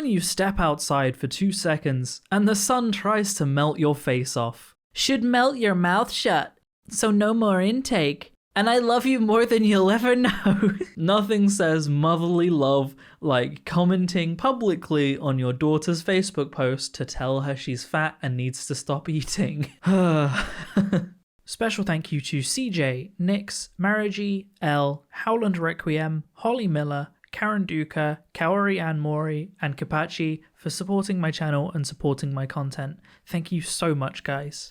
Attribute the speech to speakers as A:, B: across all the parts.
A: when you step outside for 2 seconds and the sun tries to melt your face off. Should melt your mouth shut, so no more intake. And I love you more than you'll ever know. Nothing says motherly love like commenting publicly on your daughter's Facebook post to tell her she's fat and needs to stop eating. Special thank you to CJ, Nix, Marigi, L, Howland Requiem, Holly Miller, Karen Duca, Kaori Ann Mori, and Kapachi for supporting my channel and supporting my content. Thank you so much, guys.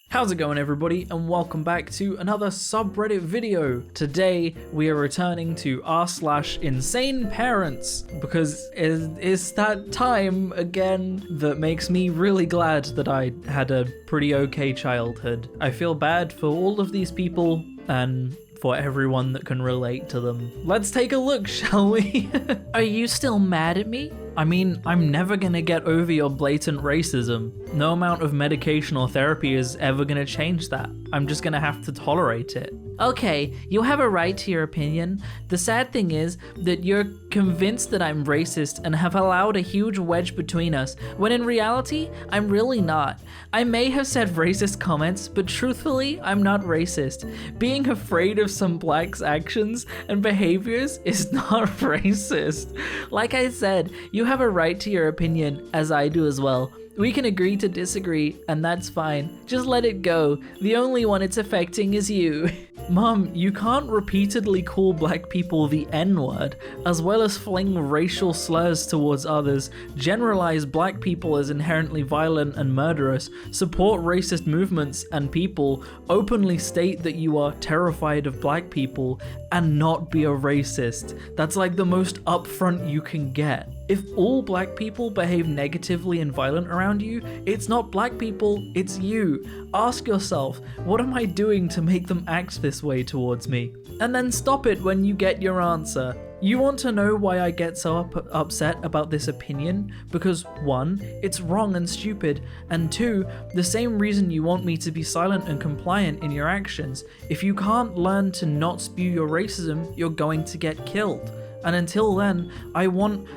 A: How's it going, everybody, and welcome back to another subreddit video. Today we are returning to r/insaneparents because it's that time again that makes me really glad that I had a pretty okay childhood. I feel bad for all of these people and for everyone that can relate to them. Let's take a look, shall we? Are you still mad at me? I mean, I'm never gonna get over your blatant racism. No amount of medication or therapy is ever gonna change that. I'm just gonna have to tolerate it. Okay, you have a right to your opinion. The sad thing is that you're convinced that I'm racist and have allowed a huge wedge between us, when in reality, I'm really not. I may have said racist comments, but truthfully, I'm not racist. Being afraid of some blacks' actions and behaviors is not racist. Like I said, you have a right to your opinion, as I do as well. We can agree to disagree, and that's fine. Just let it go. The only one it's affecting is you. Mom, you can't repeatedly call black people the N-word, as well as fling racial slurs towards others, generalize black people as inherently violent and murderous, support racist movements and people, openly state that you are terrified of black people, and not be a racist. That's like the most upfront you can get. If all black people behave negatively and violent around you, it's not black people, it's you. Ask yourself, what am I doing to make them act this way towards me? And then stop it when you get your answer. You want to know why I get so upset about this opinion? Because 1, it's wrong and stupid, and 2, the same reason you want me to be silent and compliant in your actions. If you can't learn to not spew your racism, you're going to get killed. And until then, I want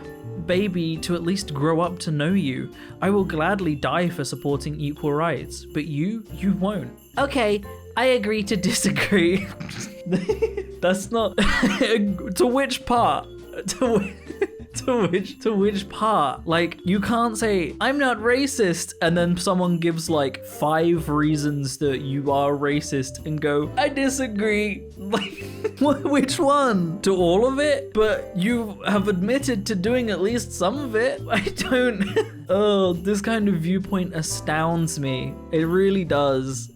A: baby to at least grow up to know you. I will gladly die for supporting equal rights, but you won't. Okay, I agree to disagree. That's not to which part? To which part? Like, you can't say, I'm not racist, and then someone gives like 5 reasons that you are racist and go, I disagree. Like, which one? To all of it? But you have admitted to doing at least some of it. I don't. Oh, this kind of viewpoint astounds me. It really does.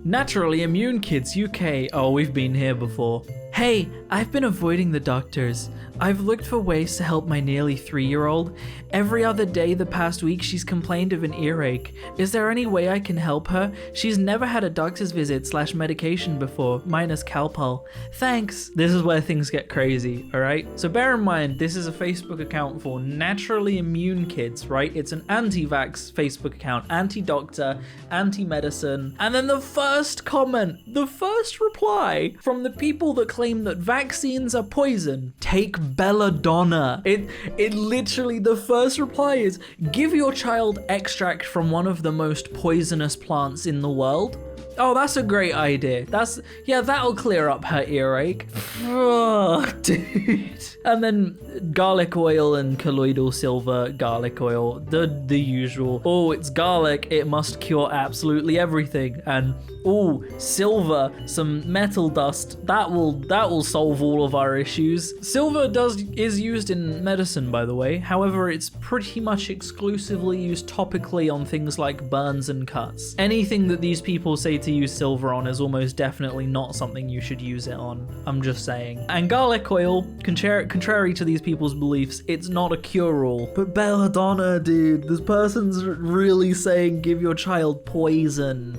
A: Naturally Immune Kids UK. Oh, we've been here before. Hey, I've been avoiding the doctors. I've looked for ways to help my nearly 3-year-old. Every other day the past week she's complained of an earache. Is there any way I can help her? She's never had a doctor's visit / medication before, minus Calpol. Thanks. This is where things get crazy, alright? So bear in mind, this is a Facebook account for naturally immune kids, right? It's an anti-vaxx Facebook account, anti-doctor, anti-medicine. And then the first comment, the first reply from the people that claim that vaccines are poison, take belladonna. It literally, the first reply is, give your child extract from one of the most poisonous plants in the world. Oh, that's a great idea. That'll clear up her earache. Oh, dude. And then garlic oil and colloidal silver garlic oil, the usual. Oh, it's garlic, it must cure absolutely everything. And oh, silver, some metal dust, that will solve all of our issues. Silver is used in medicine, by the way. However, it's pretty much exclusively used topically on things like burns and cuts. Anything that these people say to use silver on is almost definitely not something you should use it on. I'm just saying. And garlic oil, contrary to these people's beliefs, it's not a cure-all. But belladonna, dude, this person's really saying give your child poison.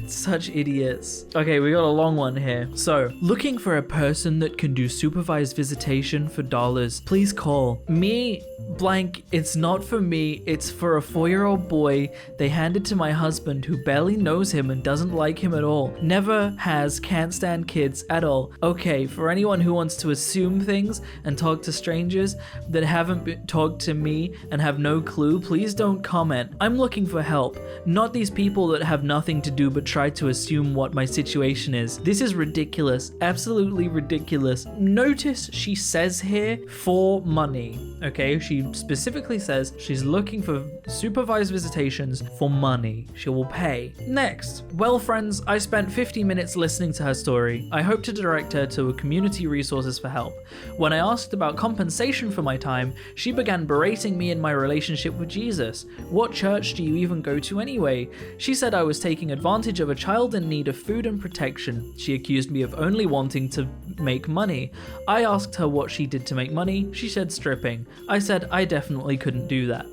A: Such idiots. Okay, we got a long one here. So, looking for a person that can do supervised visitation for dollars. Please call. Me, blank, it's not for me, it's for a 4-year-old boy. They handed to my husband who barely knows him and doesn't like him at all. Never has, can't stand kids at all. Okay, for anyone who wants to assume things and talk to strangers that haven't talked to me and have no clue, please don't comment. I'm looking for help, not these people that have nothing to do but try to assume what my situation is. This is ridiculous, absolutely ridiculous. Notice she says here, for money, okay? She specifically says she's looking for supervised visitations for money. She will pay. Next. Well, friends, I spent 50 minutes listening to her story. I hope to direct her to a community resources for help. When I asked about compensation for my time, she began berating me in my relationship with Jesus. What church do you even go to anyway? She said I was taking advantage of a child in need of food and protection. She accused me of only wanting to make money. I asked her what she did to make money. She said stripping. I said I definitely couldn't do that.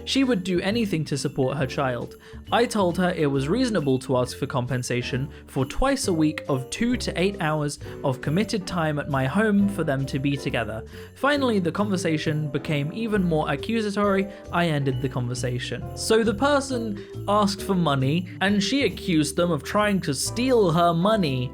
A: She would do anything to support her child. I told her it was reasonable to ask for compensation for twice a week of 2 to 8 hours of committed time at my home for them to be together. Finally, the conversation became even more accusatory. I ended the conversation. So the person asked for money and she accused them of trying to steal her money.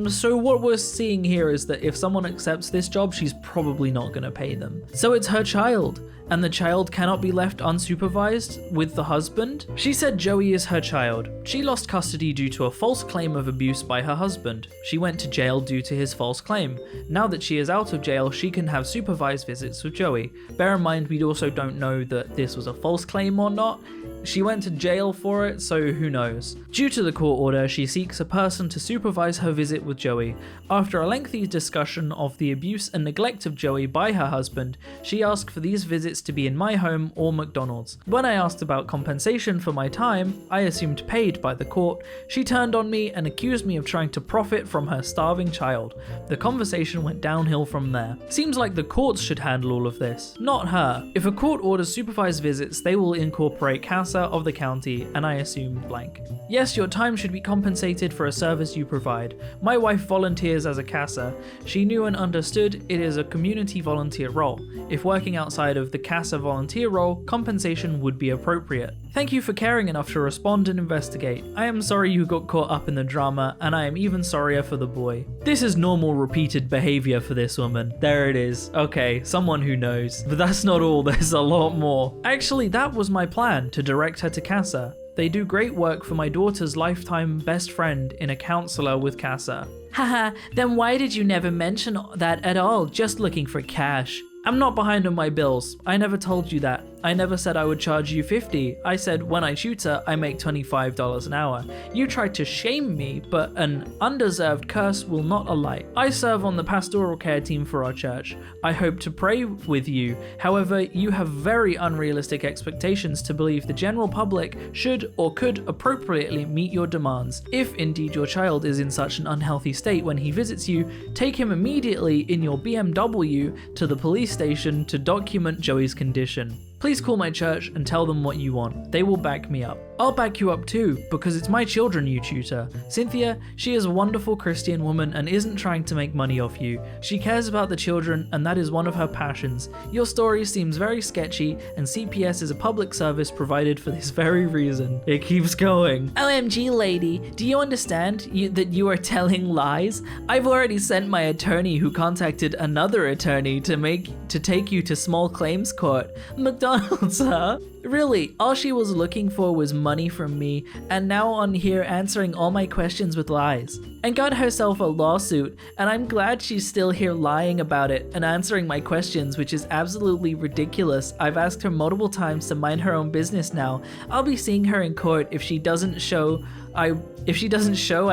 A: So what we're seeing here is that if someone accepts this job, she's probably not going to pay them. So it's her child, and the child cannot be left unsupervised with the husband? She said Joey is her child. She lost custody due to a false claim of abuse by her husband. She went to jail due to his false claim. Now that she is out of jail, she can have supervised visits with Joey. Bear in mind, we also don't know that this was a false claim or not. She went to jail for it, so who knows. Due to the court order, she seeks a person to supervise her visit with Joey. After a lengthy discussion of the abuse and neglect of Joey by her husband, she asked for these visits to be in my home or McDonald's. When I asked about compensation for my time, I assumed paid by the court. She turned on me and accused me of trying to profit from her starving child. The conversation went downhill from there. Seems like the courts should handle all of this, not her. If a court orders supervised visits, they will incorporate CASA of the county, and I assume blank. Yes, your time should be compensated for a service you provide. My wife volunteers as a CASA. She knew and understood it is a community volunteer role. If working outside of the CASA volunteer role, compensation would be appropriate. Thank you for caring enough to respond and investigate. I am sorry you got caught up in the drama, and I am even sorrier for the boy. This is normal repeated behavior for this woman. There it is. Okay, someone who knows. But that's not all, there's a lot more. Actually, that was my plan, to direct her to CASA. They do great work for my daughter's lifetime best friend in a counselor with CASA. Haha, then why did you never mention that at all? Just looking for cash. I'm not behind on my bills. I never told you that. I never said I would charge you $50. I said when I tutor, I make $25 an hour. You tried to shame me, but an undeserved curse will not alight. I serve on the pastoral care team for our church. I hope to pray with you. However, you have very unrealistic expectations to believe the general public should or could appropriately meet your demands. If indeed your child is in such an unhealthy state when he visits you, take him immediately in your BMW to the police station to document Joey's condition. Please call my church and tell them what you want. They will back me up. I'll back you up too, because it's my children you tutor. Cynthia, she is a wonderful Christian woman and isn't trying to make money off you. She cares about the children and that is one of her passions. Your story seems very sketchy and CPS is a public service provided for this very reason. It keeps going. OMG lady, do you understand that you are telling lies? I've already sent my attorney who contacted another attorney to take you to small claims court. McDonald's, huh? Really, all she was looking for was money from me, and now on here answering all my questions with lies. And got herself a lawsuit, and I'm glad she's still here lying about it and answering my questions, which is absolutely ridiculous. I've asked her multiple times to mind her own business now. I'll be seeing her in court if she doesn't show I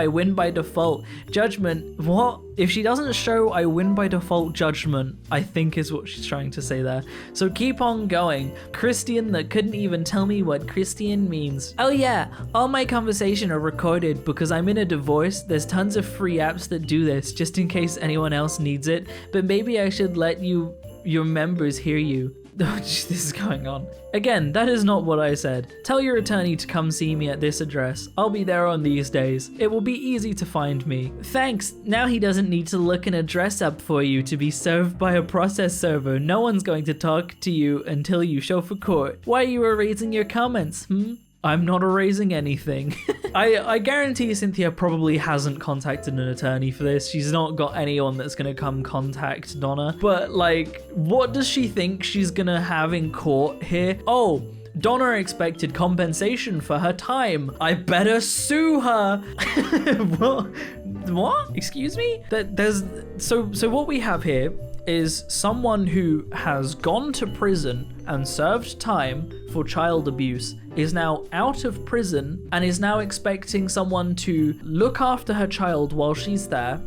A: win by default. Judgment. What? If she doesn't show, I win by default judgment, I think is what she's trying to say there. So keep on going. Christian that couldn't even tell me what Christian means. Oh yeah, all my conversation are recorded because I'm in a divorce. There's tons of free apps that do this, just in case anyone else needs it. But maybe I should let your members hear you. Oh, this is going on. Again, that is not what I said. Tell your attorney to come see me at this address. I'll be there on these days. It will be easy to find me. Thanks. Now he doesn't need to look an address up for you to be served by a process server. No one's going to talk to you until you show for court. Why are you erasing your comments, I'm not erasing anything. I guarantee Cynthia probably hasn't contacted an attorney for this. She's not got anyone that's gonna come contact Donna. But like, what does she think she's gonna have in court here? Oh, Donna expected compensation for her time. I better sue her. What? Excuse me? So what we have here is someone who has gone to prison and served time for child abuse, is now out of prison and is now expecting someone to look after her child while she's there,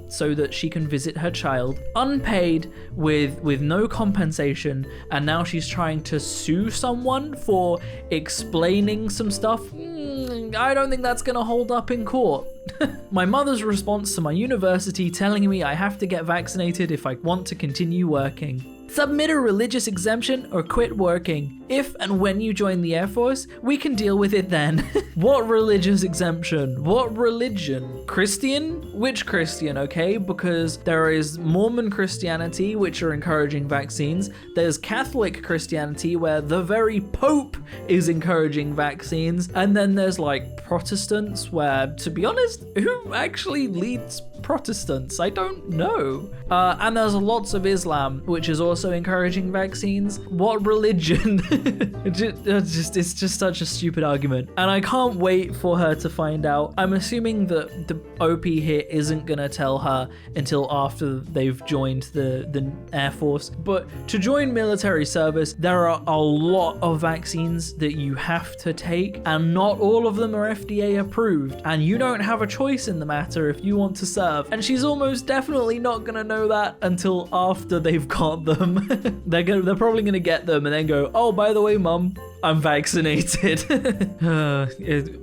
A: so that she can visit her child unpaid with no compensation, and now she's trying to sue someone for explaining some stuff. I don't think that's gonna hold up in court. My mother's response to my university telling me I have to get vaccinated if I want to continue working. Submit a religious exemption or quit working. If and when you join the Air Force, we can deal with it then. What religious exemption? What religion? Christian? Which Christian, okay? Because there is Mormon Christianity, which are encouraging vaccines. There's Catholic Christianity, where the very Pope is encouraging vaccines. And then there's like Protestants, where, to be honest, who actually leads Protestants? I don't know. And there's lots of Islam, which is also encouraging vaccines. What religion? It's just such a stupid argument. And I can't wait for her to find out. I'm assuming that the OP here isn't gonna tell her until after they've joined the Air Force. But to join military service, there are a lot of vaccines that you have to take, and not all of them are FDA approved. And you don't have a choice in the matter if you want to serve. And she's almost definitely not gonna know that until after they've got them. They're probably gonna get them and then go, oh, by the way, mum, I'm vaccinated.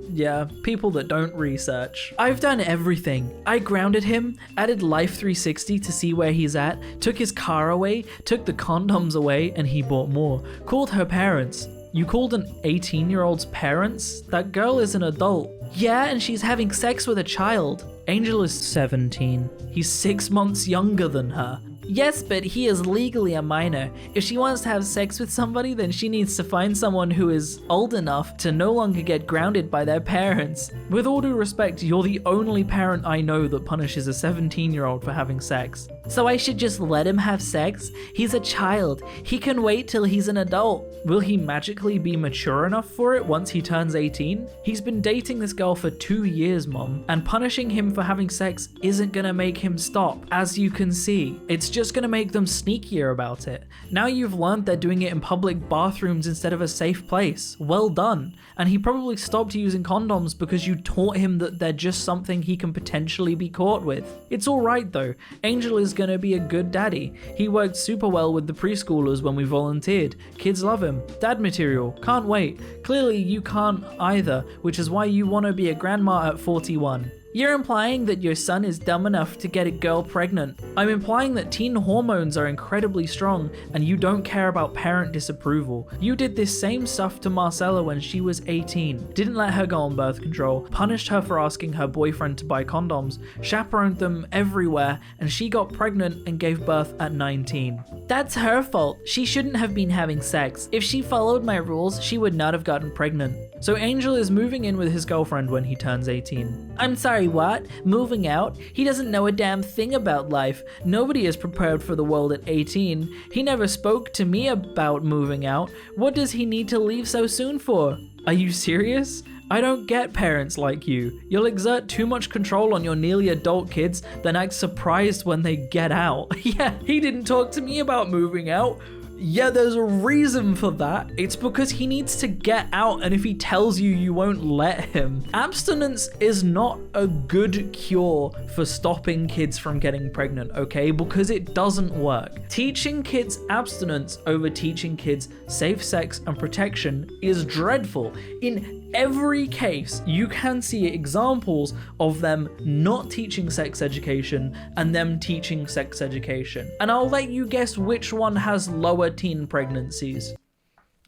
A: Yeah, people that don't research. I've done everything. I grounded him, added Life 360 to see where he's at, took his car away, took the condoms away, and he bought more. Called her parents. You called an 18-year-old's parents? That girl is an adult. Yeah, and she's having sex with a child. Angel is 17. He's 6 months younger than her. Yes, but he is legally a minor. If she wants to have sex with somebody, then she needs to find someone who is old enough to no longer get grounded by their parents. With all due respect, you're the only parent I know that punishes a 17-year-old for having sex. So I should just let him have sex? He's a child. He can wait till he's an adult. Will he magically be mature enough for it once he turns 18? He's been dating this girl for 2 years, Mom, and punishing him for having sex isn't gonna make him stop. As you can see, it's just gonna make them sneakier about it. Now you've learned they're doing it in public bathrooms instead of a safe place. Well done. And he probably stopped using condoms because you taught him that they're just something he can potentially be caught with. It's alright though. Angel is gonna be a good daddy. He worked super well with the preschoolers when we volunteered. Kids love him. Dad material. Can't wait. Clearly you can't either, which is why you want to be a grandma at 41. You're implying that your son is dumb enough to get a girl pregnant. I'm implying that teen hormones are incredibly strong and you don't care about parent disapproval. You did this same stuff to Marcella when she was 18. Didn't let her go on birth control, punished her for asking her boyfriend to buy condoms, chaperoned them everywhere, and she got pregnant and gave birth at 19. That's her fault. She shouldn't have been having sex. If she followed my rules, she would not have gotten pregnant. So Angel is moving in with his girlfriend when he turns 18. I'm sorry, what? Moving out? He doesn't know a damn thing about life. Nobody is prepared for the world at 18. He never spoke to me about moving out. What does he need to leave so soon for? Are you serious? I don't get parents like you. You'll exert too much control on your nearly adult kids, then act surprised when they get out. Yeah, he didn't talk to me about moving out. Yeah, there's a reason for that. It's because he needs to get out, and if he tells you, you won't let him. Abstinence is not a good cure for stopping kids from getting pregnant, okay? Because it doesn't work. Teaching kids abstinence over teaching kids safe sex and protection is dreadful. In every case, you can see examples of them not teaching sex education and them teaching sex education. And I'll let you guess which one has lower teen pregnancies.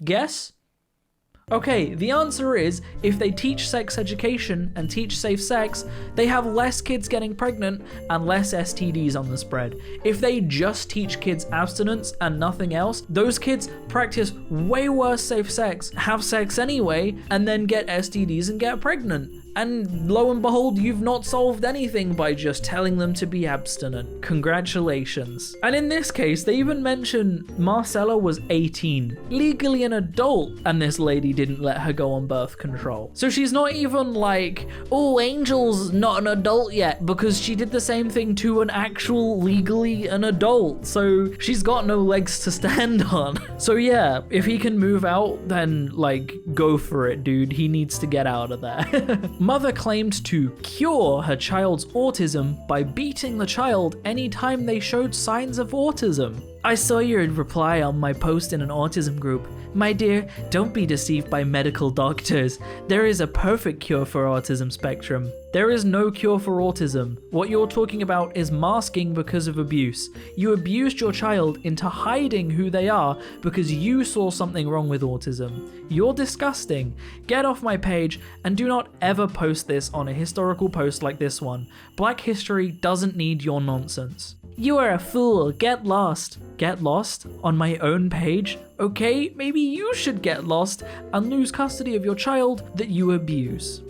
A: Guess? Okay, the answer is if they teach sex education and teach safe sex, they have less kids getting pregnant and less STDs on the spread. If they just teach kids abstinence and nothing else, those kids practice way worse safe sex, have sex anyway, and then get STDs and get pregnant. And lo and behold, you've not solved anything by just telling them to be abstinent. Congratulations. And in this case, they even mention Marcella was 18, legally an adult, and this lady didn't let her go on birth control. So she's not even like, oh, Angel's not an adult yet, because she did the same thing to an actual legally an adult. So she's got no legs to stand on. So yeah, if he can move out, then like, go for it, dude. He needs to get out of there. Mother claimed to cure her child's autism by beating the child anytime they showed signs of autism. I saw your reply on my post in an autism group. My dear, don't be deceived by medical doctors. There is a perfect cure for autism spectrum. There is no cure for autism. What you're talking about is masking because of abuse. You abused your child into hiding who they are because you saw something wrong with autism. You're disgusting. Get off my page and do not ever post this on a historical post like this one. Black history doesn't need your nonsense. You are a fool. Get lost. Get lost? On my own page? Okay, maybe you should get lost and lose custody of your child that you abuse.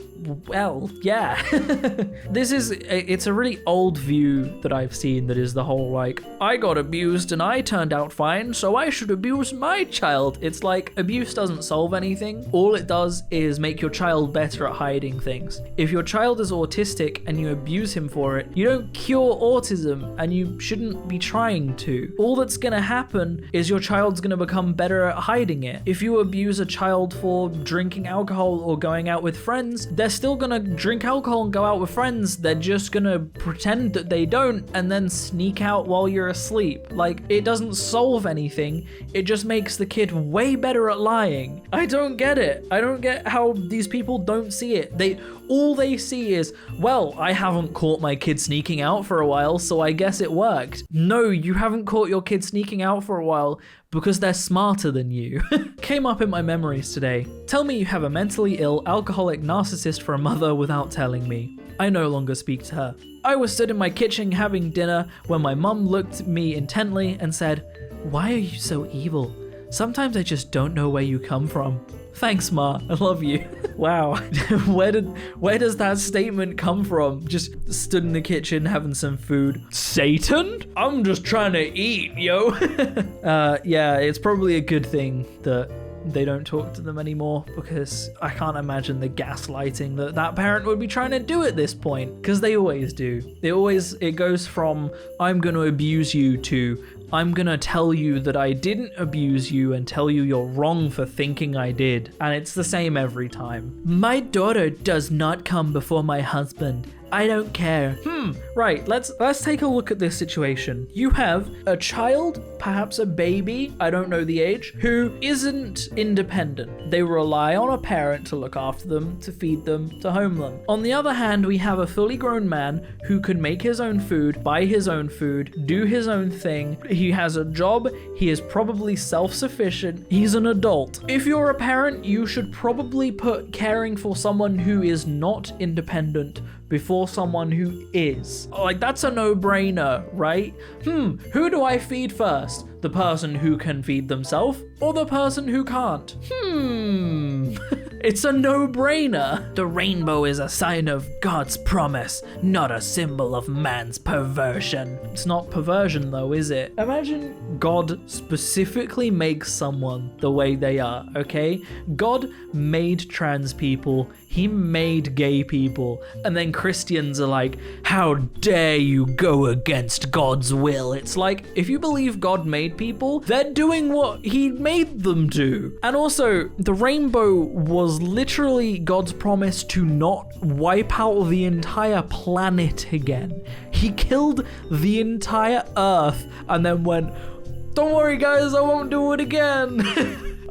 A: Well, yeah. It's a really old view that I've seen that is the whole like, I got abused and I turned out fine, so I should abuse my child. It's like, abuse doesn't solve anything. All it does is make your child better at hiding things. If your child is autistic and you abuse him for it, you don't cure autism and you shouldn't be trying to. All that's gonna happen is your child's gonna become better at hiding it. If you abuse a child for drinking alcohol or going out with friends, they're still gonna drink alcohol and go out with friends. They're just gonna pretend that they don't and then sneak out while you're asleep. Like, it doesn't solve anything. It just makes the kid way better at lying. I don't get it. I don't get how these people don't see it. All they see is, well, I haven't caught my kid sneaking out for a while, so I guess it worked. No, you haven't caught your kid sneaking out for a while because they're smarter than you. Came up in my memories today. Tell me you have a mentally ill, alcoholic narcissist for a mother without telling me. I no longer speak to her. I was stood in my kitchen having dinner when my mum looked at me intently and said, "Why are you so evil? Sometimes I just don't know where you come from." Thanks, Ma. I love you. Wow. Where does that statement come from? Just stood in the kitchen having some food. Satan? I'm just trying to eat, yo. Yeah, it's probably a good thing that they don't talk to them anymore, because I can't imagine the gaslighting that parent would be trying to do at this point, because they always do. It goes from, I'm going to abuse you, to I'm gonna tell you that I didn't abuse you and tell you you're wrong for thinking I did. And it's the same every time. My daughter does not come before my husband. I don't care. Right, let's take a look at this situation. You have a child, perhaps a baby, I don't know the age, who isn't independent. They rely on a parent to look after them, to feed them, to home them. On the other hand, we have a fully grown man who can make his own food, buy his own food, do his own thing. He has a job, he is probably self-sufficient, he's an adult. If you're a parent, you should probably put caring for someone who is not independent before someone who is. Like, that's a no-brainer, right? Who do I feed first? The person who can feed themselves or the person who can't? It's a no-brainer. The rainbow is a sign of God's promise, not a symbol of man's perversion. It's not perversion though, is it? Imagine God specifically makes someone the way they are, okay? God made trans people, he made gay people, and then Christians are like, how dare you go against God's will? It's like, if you believe God made people, they're doing what he made them do. And also, the rainbow was literally God's promise to not wipe out the entire planet again. He killed the entire earth and then went, don't worry guys, I won't do it again.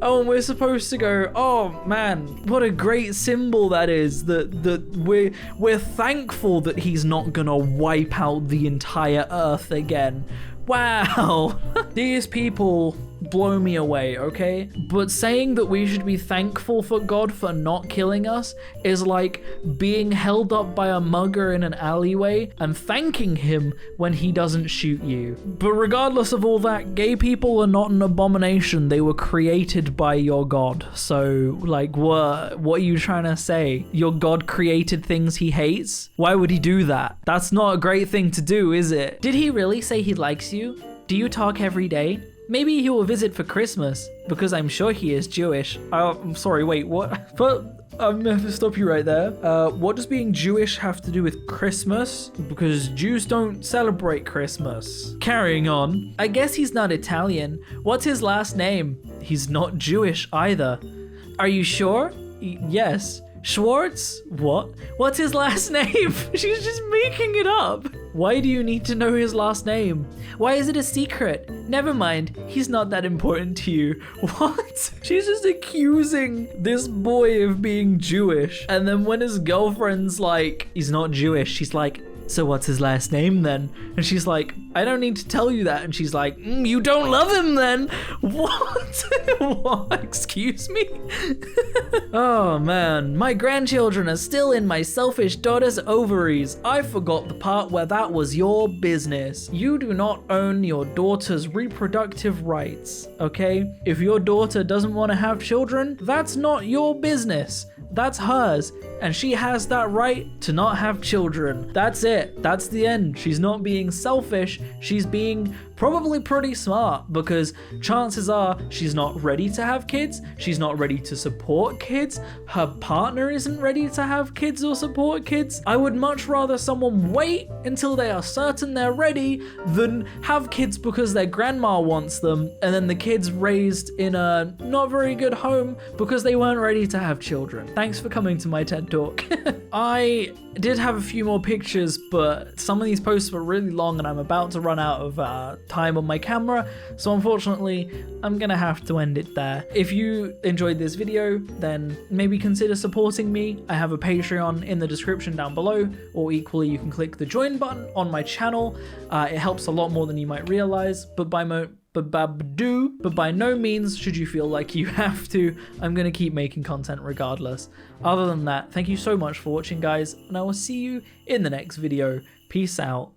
A: Oh, and we're supposed to go, oh man, what a great symbol that is, that we're thankful that he's not gonna wipe out the entire earth again. Wow. These people blow me away, okay? But saying that we should be thankful for God for not killing us is like being held up by a mugger in an alleyway and thanking him when he doesn't shoot you. But regardless of all that, gay people are not an abomination. They were created by your God. So, like, what are you trying to say? Your God created things he hates? Why would he do that? That's not a great thing to do, is it? Did he really say he likes you? Do you talk every day? Maybe he will visit for Christmas, because I'm sure he is Jewish. I'm sorry, wait, what? But I'm gonna have to stop you right there. What does being Jewish have to do with Christmas? Because Jews don't celebrate Christmas. Carrying on. I guess he's not Italian. What's his last name? He's not Jewish either. Are you sure? Yes. Schwartz? What? What's his last name? She's just making it up. Why do you need to know his last name? Why is it a secret? Never mind, he's not that important to you. What? She's just accusing this boy of being Jewish. And then when his girlfriend's like, he's not Jewish, she's like, so what's his last name then? And she's like, I don't need to tell you that. And she's like, you don't love him then? What? What? Excuse me? Oh man, my grandchildren are still in my selfish daughter's ovaries. I forgot the part where that was your business. You do not own your daughter's reproductive rights, okay? If your daughter doesn't want to have children, that's not your business. That's hers, and she has that right to not have children. That's it. That's the end. She's not being selfish. She's being probably pretty smart, because chances are she's not ready to have kids. She's not ready to support kids. Her partner isn't ready to have kids or support kids. I would much rather someone wait until they are certain they're ready than have kids because their grandma wants them, and then the kids raised in a not very good home because they weren't ready to have children. Thanks for coming to my TED Talk. I did have a few more pictures, but some of these posts were really long and I'm about to run out of time on my camera, so unfortunately I'm gonna have to end it there. If you enjoyed this video, then maybe consider supporting me. I have a Patreon in the description down below, or equally you can click the join button on my channel. It helps a lot more than you might realize, but by no means should you feel like you have to. I'm gonna keep making content regardless. Other than that, thank you so much for watching, guys, and I will see you in the next video. Peace out.